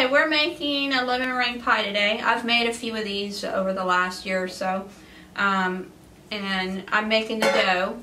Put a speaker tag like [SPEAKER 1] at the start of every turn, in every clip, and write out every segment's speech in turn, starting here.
[SPEAKER 1] Okay, we're making a lemon meringue pie today. I've made a few of these over the last year or so. And I'm making the dough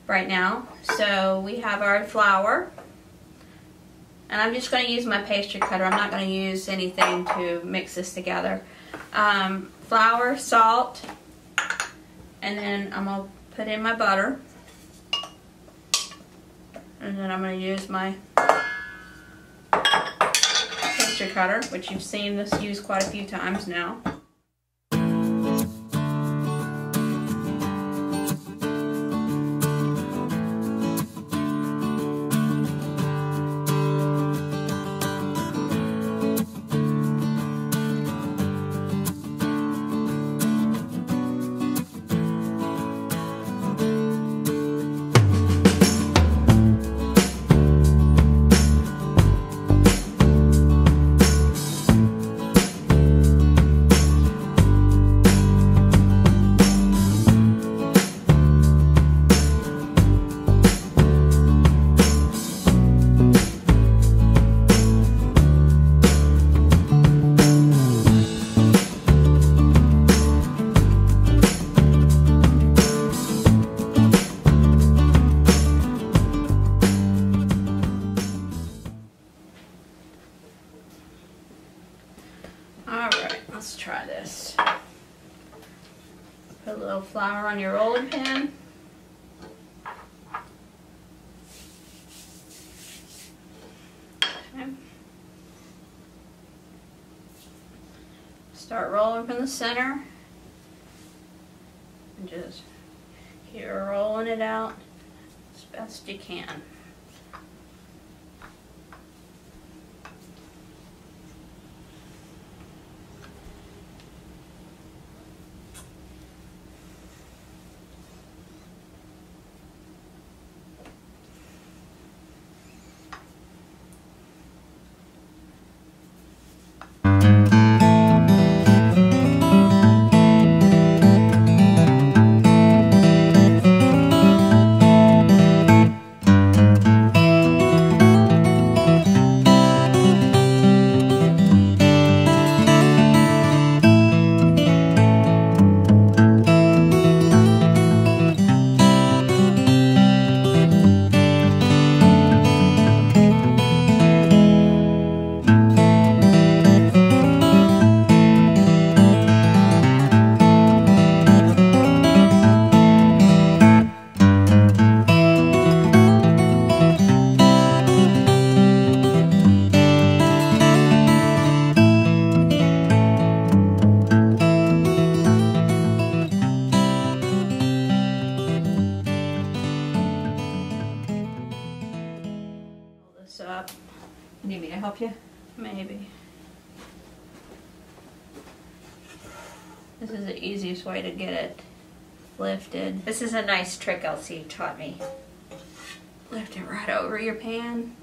[SPEAKER 1] right now. So we have our flour. And I'm just going to use my pastry cutter. I'm not going to use anything to mix this together. Flour, salt, and then I'm going to put in my butter. And then I'm going to use my pastry cutter, which you've seen this used quite a few times now. Alright, let's try this. Put a little flour on your rolling pin. Okay. Start rolling from the center. And just keep rolling it out as best you can. Up.
[SPEAKER 2] You need me to help you?
[SPEAKER 1] Maybe. This is the easiest way to get it lifted.
[SPEAKER 2] This is a nice trick Elsie taught me.
[SPEAKER 1] Lift it right over your pan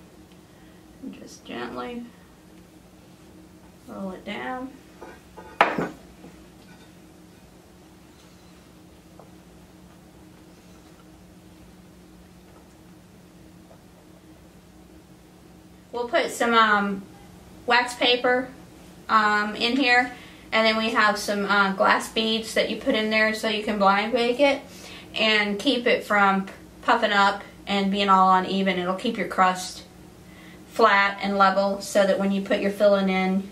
[SPEAKER 1] and just gently roll it down. We'll put some wax paper in here, and then we have some glass beads that you put in there so you can blind bake it and keep it from puffing up and being all uneven. It'll keep your crust flat and level so that when you put your filling in,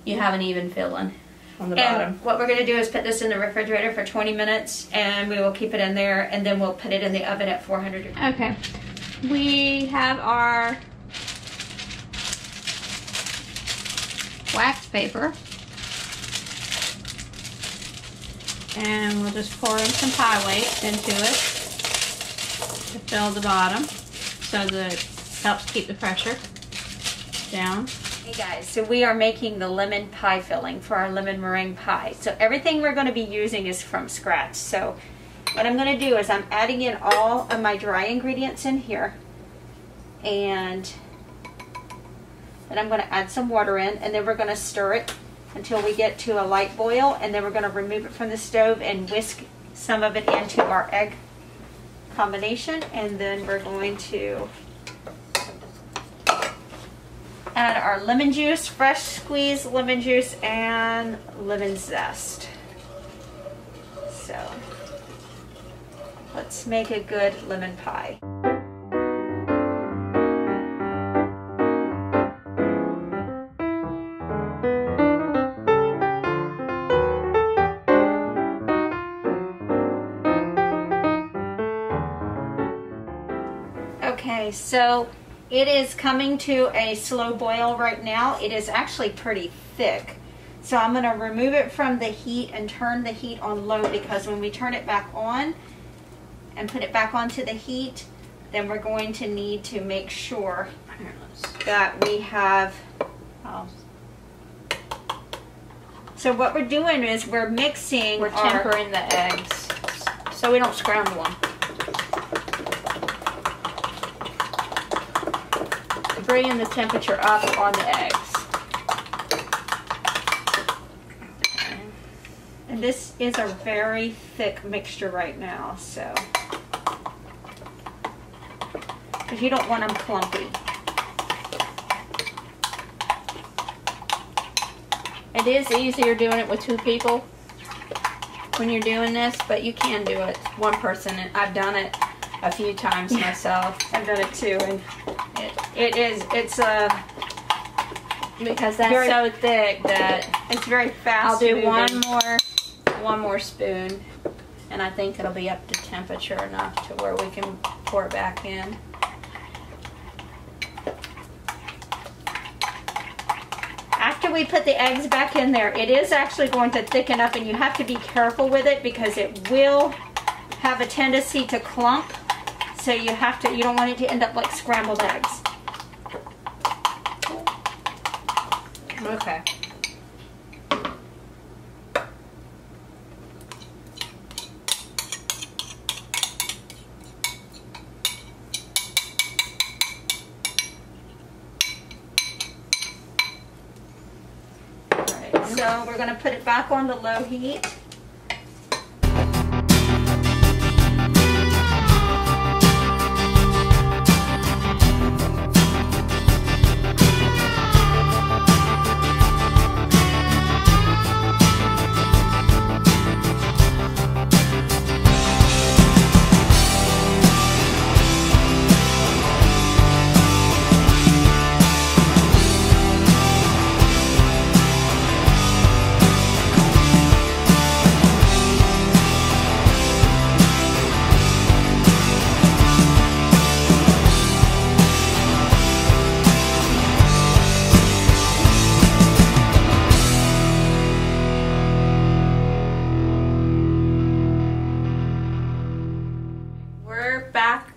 [SPEAKER 1] you have an even filling on the bottom.
[SPEAKER 2] What we're going to do is put this in the refrigerator for 20 minutes, and we will keep it in there, and then we'll put it in the oven at 400 degrees.
[SPEAKER 1] Okay. We have our wax paper, and we'll just pour in some pie weight into it to fill the bottom so that it helps keep the pressure down.
[SPEAKER 2] Hey guys, so we are making the lemon pie filling for our lemon meringue pie. So everything we're going to be using is from scratch. So what I'm going to do is I'm adding in all of my dry ingredients in here, and then I'm going to add some water in, and then we're going to stir it until we get to a light boil, and then we're going to remove it from the stove and whisk some of it into our egg combination, and then we're going to add our lemon juice, fresh squeezed lemon juice, and lemon zest. So let's make a good lemon pie. Okay, so it is coming to a slow boil right now. It is actually pretty thick. So I'm going to remove it from the heat and turn the heat on low, because when we turn it back on and put it back onto the heat, then we're going to need to make sure that we have... So what we're doing is we're mixing...
[SPEAKER 1] We're tempering the eggs so we don't scramble them. Bringing the temperature up on the eggs.
[SPEAKER 2] And this is a very thick mixture right now, so because you don't want them clumpy.
[SPEAKER 1] It is easier doing it with 2 people when you're doing this, but you can do it one person. And I've done it a few times myself.
[SPEAKER 2] I've done it too, and it's
[SPEAKER 1] because that's so thick that
[SPEAKER 2] it's very fast.
[SPEAKER 1] I'll do
[SPEAKER 2] moving.
[SPEAKER 1] one more spoon, and I think it'll be up to temperature enough to where we can pour it back in.
[SPEAKER 2] After we put the eggs back in there, it is actually going to thicken up, and you have to be careful with it because it will have a tendency to clump. So you don't want it to end up like scrambled eggs.
[SPEAKER 1] Okay.
[SPEAKER 2] Alright, so we're going to put it back on the low heat.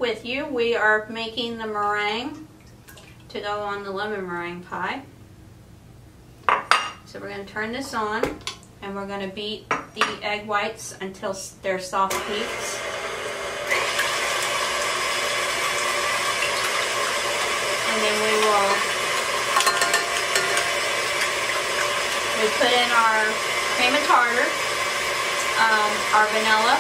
[SPEAKER 1] With you, we are making the meringue to go on the lemon meringue pie. So we're going to turn this on, and we're going to beat the egg whites until they're soft peaks. And then we put in our cream of tartar, our vanilla.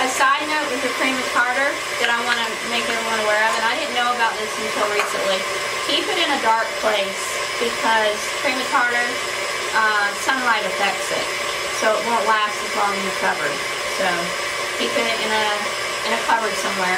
[SPEAKER 1] A side note with the cream of tartar that I want to make everyone aware of, and I didn't know about this until recently. Keep it in a dark place because cream of tartar, sunlight affects it, so it won't last as long in the cupboard. So keep it in a cupboard somewhere.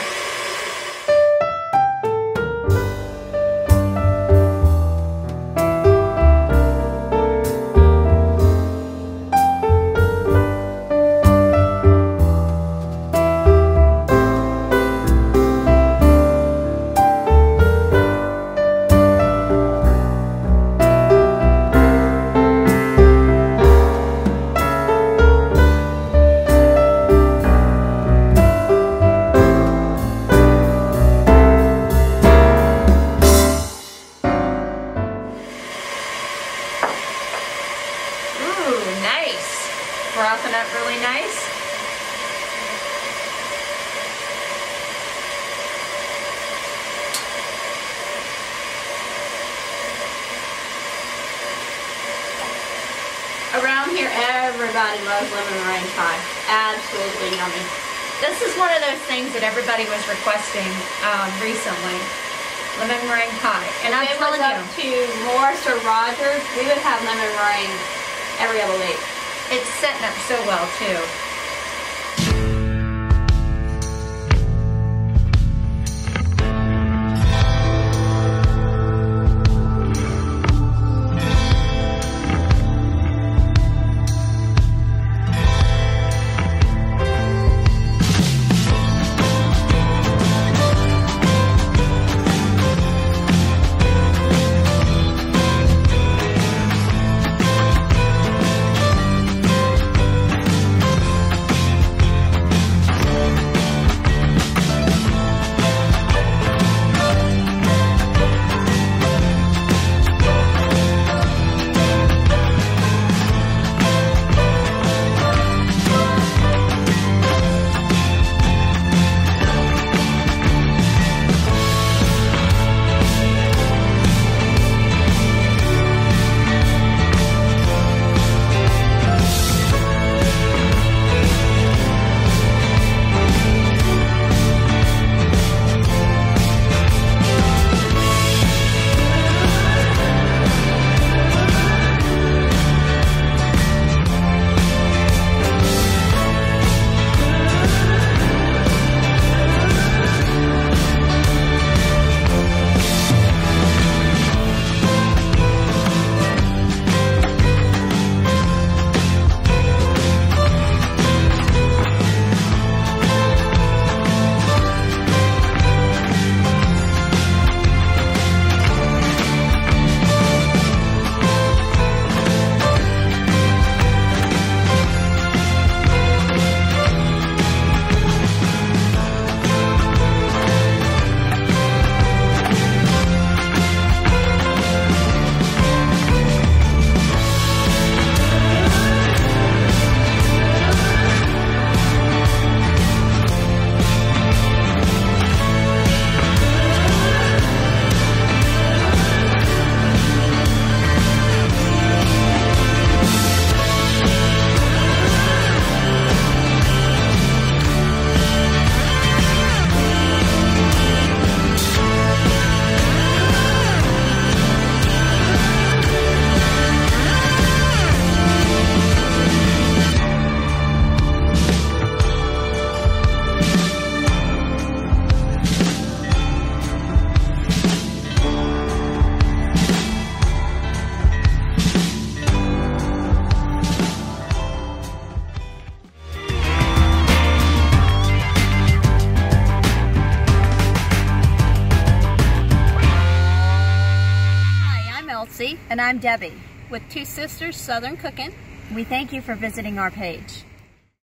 [SPEAKER 1] Frothing up really nice. Around here, everybody loves lemon meringue pie. Absolutely yummy. This is one of those things that everybody was requesting recently. Lemon meringue pie. And I'm telling you,
[SPEAKER 3] if it was up to Morris or Rogers, we would have lemon meringue every other week.
[SPEAKER 1] it's setting up so well too.
[SPEAKER 3] And I'm Debbie with Two Sisters Southern Cooking.
[SPEAKER 2] We thank you for visiting our page.